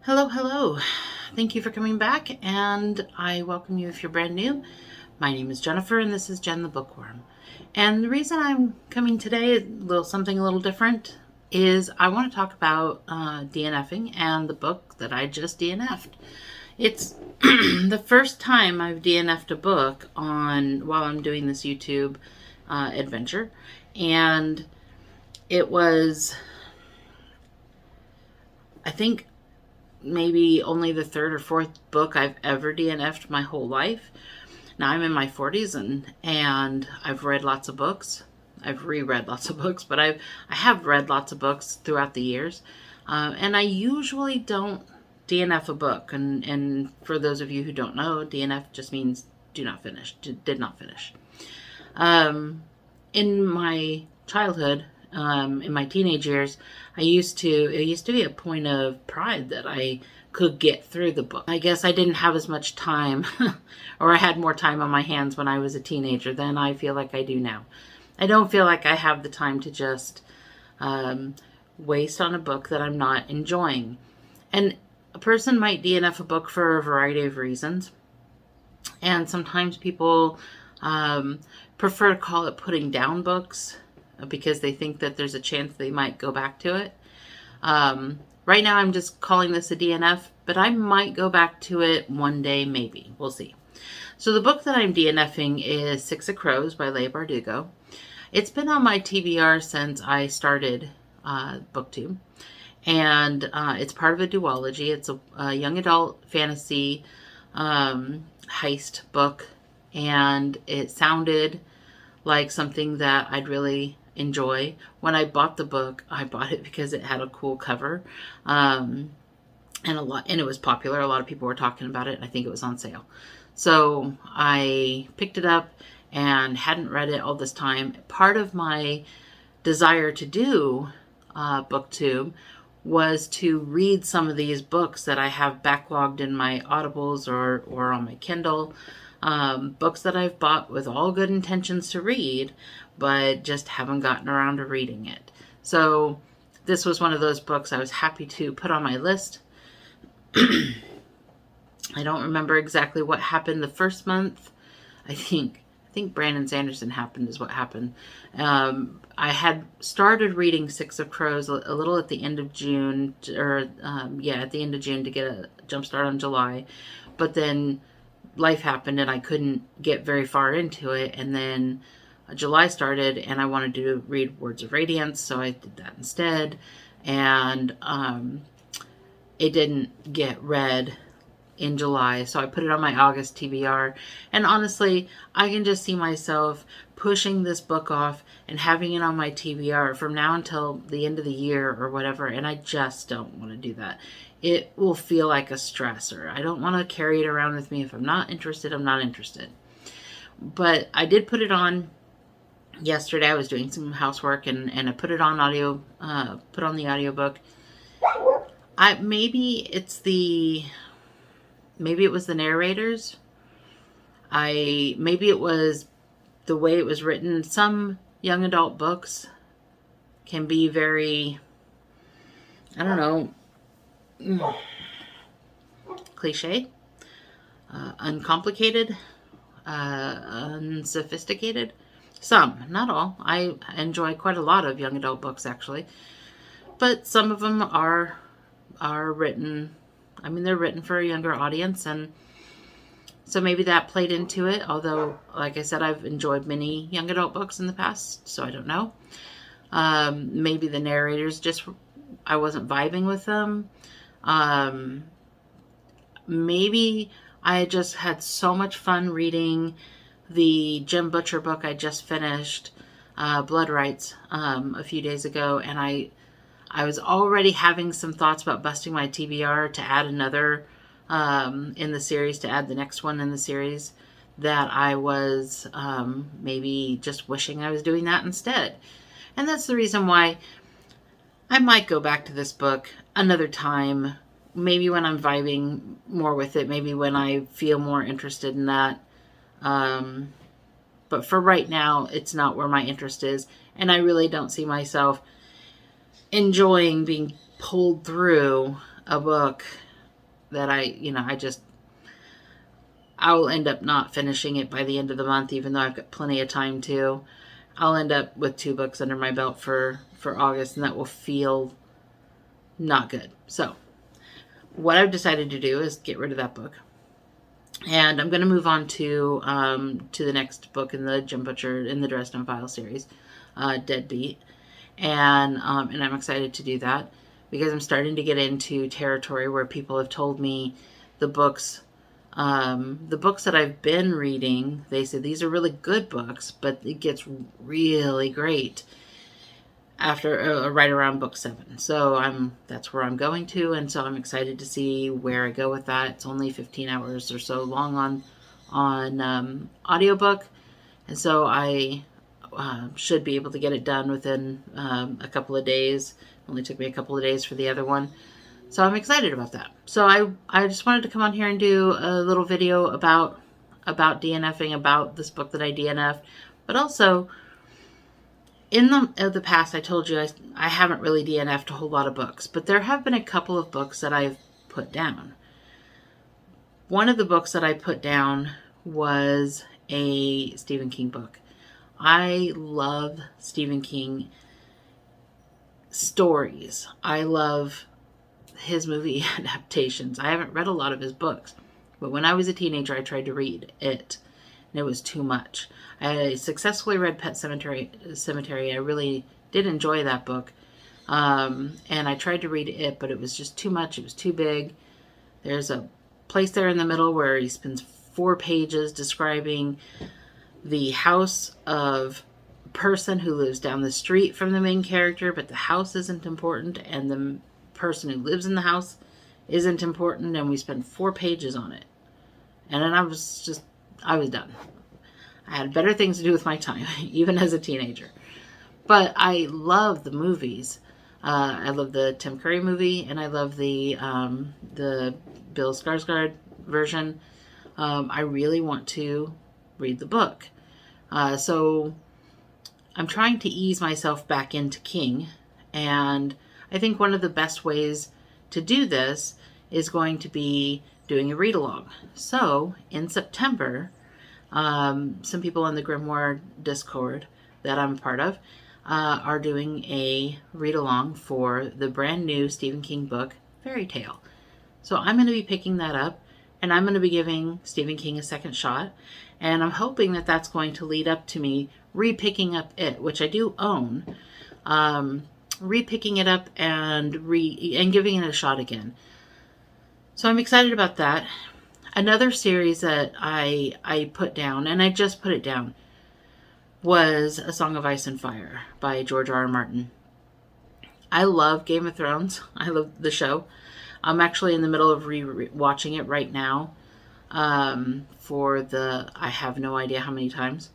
Hello, hello. Thank you for coming back, and I welcome you if you're brand new. My name is Jennifer, and this is Jen the Bookworm. And the reason I'm coming today, something a little different, is I want to talk about DNFing and the book that I just DNF'd. It's the first time I've DNF'd a book while I'm doing this YouTube adventure, and it was, I think, maybe only the third or fourth book I've ever DNF'd my whole life. Now I'm in my 40s and I've read lots of books. I've reread lots of books, but I have read lots of books throughout the years. And I usually don't DNF a book. And for those of you who don't know, DNF just means did not finish. In my childhood, in my teenage years, it used to be a point of pride that I could get through the book. I guess I didn't have as much time, or I had more time on my hands when I was a teenager than I feel like I do now. I don't feel like I have the time to just waste on a book that I'm not enjoying. And a person might DNF a book for a variety of reasons. And sometimes people prefer to call it putting down books because they think that there's a chance they might go back to it. Right now I'm just calling this a DNF, but I might go back to it one day, maybe. We'll see. So the book that I'm DNFing is Six of Crows by Leigh Bardugo. It's been on my TBR since I started booktube, and it's part of a duology. It's a young adult fantasy heist book, and it sounded like something that I'd really enjoy. When I bought the book, I bought it because it had a cool cover, and it was popular. A lot of people were talking about it. I think it was on sale, so I picked it up and hadn't read it all this time. Part of my desire to do booktube was to read some of these books that I have backlogged in my audibles or on my Kindle. Books that I've bought with all good intentions to read, but just haven't gotten around to reading it. So this was one of those books I was happy to put on my list. I don't remember exactly what happened the first month. I think Brandon Sanderson happened is what happened. I had started reading Six of Crows a little at the end of June, at the end of June to get a jump start on July. But then life happened and I couldn't get very far into it. And then July started and I wanted to read Words of Radiance, so I did that instead. And it didn't get read in July, so I put it on my August TBR. And honestly, I can just see myself pushing this book off and having it on my TBR from now until the end of the year or whatever, and I just don't want to do that. It will feel like a stressor. I don't want to carry it around with me. If I'm not interested, I'm not interested. But I did put it on yesterday. I was doing some housework and I put it on put on the audiobook. Maybe it was the narrators. Maybe it was the way it was written. Some young adult books can be very, I don't know, cliche, uncomplicated, unsophisticated. Some, not all. I enjoy quite a lot of young adult books, actually. But some of them are written, they're written for a younger audience, and so maybe that played into it. Although, like I said, I've enjoyed many young adult books in the past, so I don't know. Maybe the narrators I wasn't vibing with them. Maybe I just had so much fun reading the Jim Butcher book I just finished, Blood Rights, a few days ago, and I was already having some thoughts about busting my TBR to add another in the series, to add the next one in the series, that I was maybe just wishing I was doing that instead. And that's the reason why I might go back to this book another time, maybe when I'm vibing more with it, maybe when I feel more interested in that. But for right now, it's not where my interest is, and I really don't see myself enjoying being pulled through a book that I'll end up not finishing it by the end of the month, even though I've got plenty of time to. I'll end up with 2 books under my belt for August, and that will feel not good. So what I've decided to do is get rid of that book. And I'm going to move on to the next book in the Jim Butcher in the Dresden Files series, Deadbeat. And I'm excited to do that because I'm starting to get into territory where people have told me the books that I've been reading, they say these are really good books, but it gets really great after right around book 7. So that's where I'm going to, and so I'm excited to see where I go with that. It's only 15 hours or so long on audiobook, and so I should be able to get it done within a couple of days. It only took me a couple of days for the other one. So I'm excited about that. So I just wanted to come on here and do a little video about DNFing, about this book that I DNF'd. But also, in the past, I told you I haven't really DNF'd a whole lot of books. But there have been a couple of books that I've put down. One of the books that I put down was a Stephen King book. I love Stephen King stories. I love his movie adaptations. I haven't read a lot of his books, but when I was a teenager, I tried to read it, and it was too much. I successfully read Pet Sematary. I really did enjoy that book, and I tried to read it, but it was just too much. It was too big. There's a place there in the middle where he spends 4 pages describing the house of a person who lives down the street from the main character, but the house isn't important, and the person who lives in the house isn't important, and we spent 4 pages on it. And then I was done. I had better things to do with my time, even as a teenager. But I love the movies. I love the Tim Curry movie, and I love the Bill Skarsgård version. I really want to read the book. So I'm trying to ease myself back into King, and I think one of the best ways to do this is going to be doing a read-along. So, in September, some people in the Grimoire Discord that I'm a part of are doing a read-along for the brand new Stephen King book, Fairy Tale. So I'm going to be picking that up, and I'm going to be giving Stephen King a second shot, and I'm hoping that that's going to lead up to me re-picking up it, which I do own, re-picking it up and giving it a shot again. So I'm excited about that. Another series that I put down, and I just put it down, was A Song of Ice and Fire by George R.R. Martin. I love Game of Thrones. I love the show. I'm actually in the middle of watching it right now I have no idea how many times.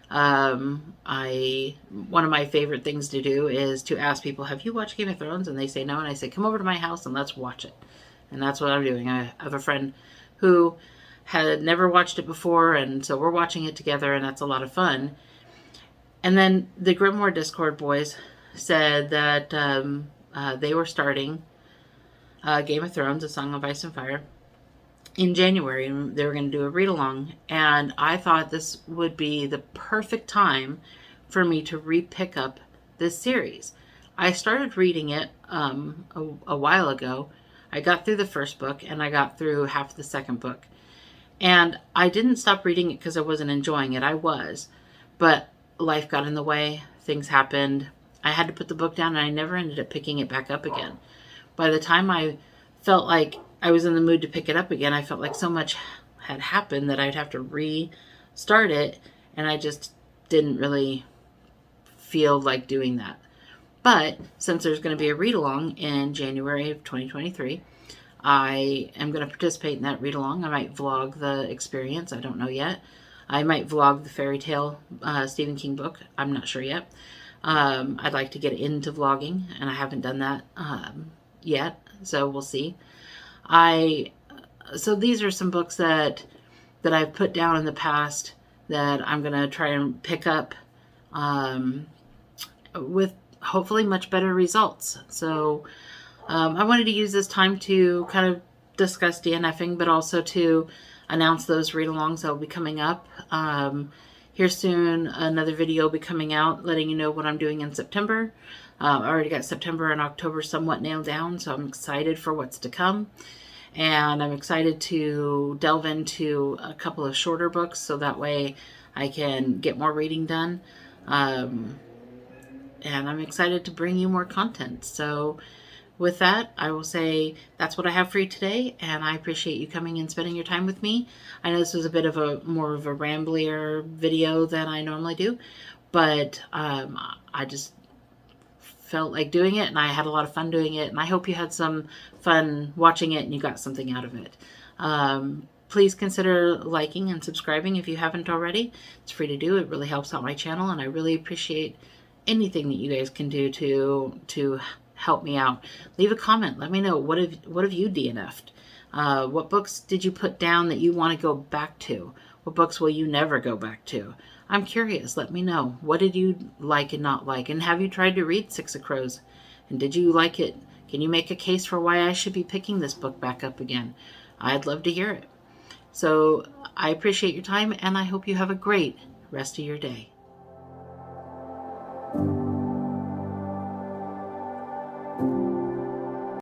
One of my favorite things to do is to ask people, have you watched Game of Thrones? And they say no, and I say, come over to my house and let's watch it. And that's what I'm doing. I have a friend who had never watched it before, and so we're watching it together, and that's a lot of fun. And then the Grimoire Discord boys said that they were starting Game of Thrones, A Song of Ice and Fire, in January, and they were going to do a read-along, and I thought this would be the perfect time for me to re-pick up this series. I started reading it a while ago. I got through the first book, and I got through half the second book, and I didn't stop reading it because I wasn't enjoying it. I was, but life got in the way. Things happened. I had to put the book down, and I never ended up picking it back up again. By the time I felt like I was in the mood to pick it up again, I felt like so much had happened that I'd have to restart it, and I just didn't really feel like doing that. But since there's going to be a read-along in January of 2023, I am going to participate in that read-along. I might vlog the experience. I don't know yet. I might vlog the Fairy Tale Stephen King book. I'm not sure yet. I'd like to get into vlogging, and I haven't done that yet, so we'll see. So these are some books that I've put down in the past that I'm going to try and pick up with hopefully much better results. So I wanted to use this time to kind of discuss DNFing, but also to announce those read-alongs that will be coming up. Here soon, another video will be coming out letting you know what I'm doing in September. I already got September and October somewhat nailed down, so I'm excited for what's to come. And I'm excited to delve into a couple of shorter books so that way I can get more reading done. And I'm excited to bring you more content. So with that, I will say that's what I have for you today, and I appreciate you coming and spending your time with me. I know this was a bit of a more of a ramblier video than I normally do, but I just felt like doing it, and I had a lot of fun doing it, and I hope you had some fun watching it and you got something out of it. Please consider liking and subscribing if you haven't already. It's free to do. It really helps out my channel, and I really appreciate anything that you guys can do to help me out. Leave a comment. Let me know, what have you DNF'd? What books did you put down that you want to go back to? What books will you never go back to? I'm curious. Let me know. What did you like and not like? And have you tried to read Six of Crows? And did you like it? Can you make a case for why I should be picking this book back up again? I'd love to hear it. So I appreciate your time, and I hope you have a great rest of your day.